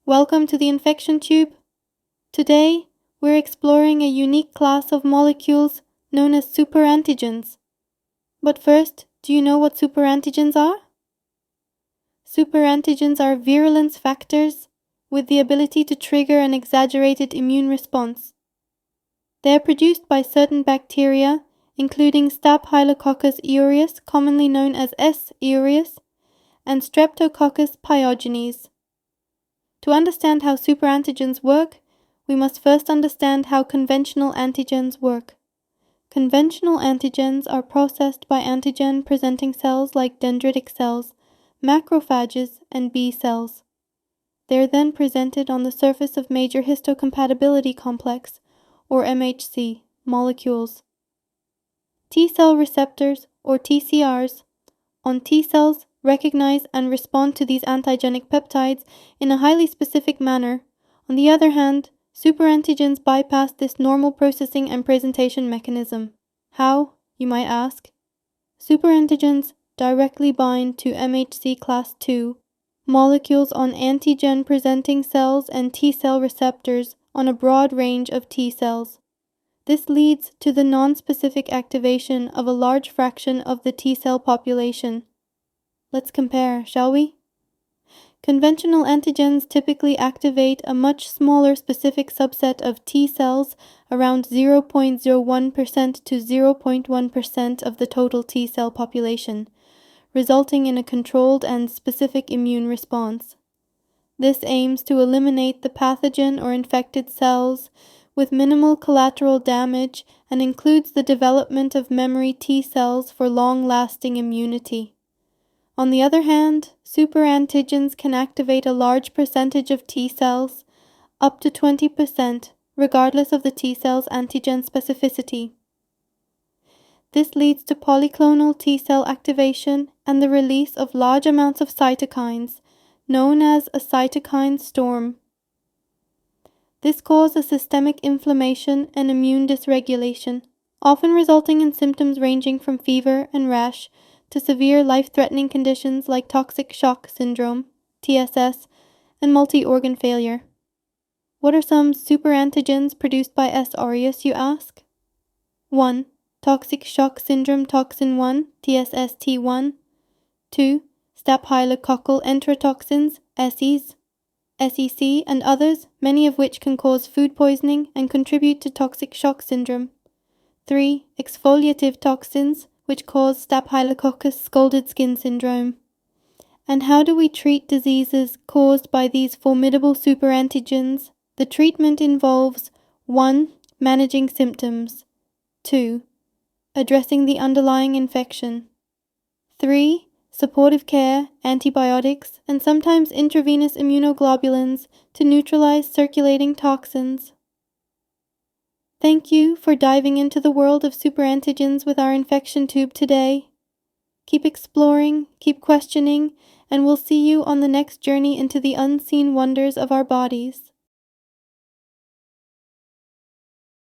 Welcome to the infection tube. Today, we're exploring a unique class of molecules known as superantigens. But first, do you know what superantigens are? Superantigens are virulence factors with the ability to trigger an exaggerated immune response. They are produced by certain bacteria, including Staphylococcus aureus, commonly known as S. aureus, and Streptococcus pyogenes. To understand how superantigens work, we must first understand how conventional antigens work. Conventional antigens are processed by antigen-presenting cells like dendritic cells, macrophages, and B cells. They are then presented on the surface of major histocompatibility complex, or MHC, molecules. T-cell receptors, or TCRs, on T cells recognize and respond to these antigenic peptides in a highly specific manner. On the other hand, superantigens bypass this normal processing and presentation mechanism. How, you might ask? Superantigens directly bind to MHC class II molecules on antigen-presenting cells and T-cell receptors on a broad range of T cells. This leads to the non-specific activation of a large fraction of the T-cell population. Let's compare, shall we? Conventional antigens typically activate a much smaller specific subset of T cells, around 0.01% to 0.1% of the total T cell population, resulting in a controlled and specific immune response. This aims to eliminate the pathogen or infected cells with minimal collateral damage and includes the development of memory T cells for long-lasting immunity. On the other hand, superantigens can activate a large percentage of T cells, up to 20%, regardless of the T cell's antigen specificity. This leads to polyclonal T cell activation and the release of large amounts of cytokines, known as a cytokine storm. This causes systemic inflammation and immune dysregulation, often resulting in symptoms ranging from fever and rash to severe life-threatening conditions like toxic shock syndrome, TSS, and multi-organ failure. What are some superantigens produced by S. aureus, you ask? 1. Toxic shock syndrome toxin 1, TSST1. 2. Staphylococcal enterotoxins, SEs, SEC, and others, many of which can cause food poisoning and contribute to toxic shock syndrome. 3. Exfoliative toxins, which cause Staphylococcus scalded skin syndrome. And how do we treat diseases caused by these formidable superantigens? The treatment involves 1. Managing symptoms. 2. Addressing the underlying infection. 3. Supportive care, antibiotics, and sometimes intravenous immunoglobulins to neutralize circulating toxins. Thank you for diving into the world of superantigens with our infection tube today. Keep exploring, keep questioning, and we'll see you on the next journey into the unseen wonders of our bodies.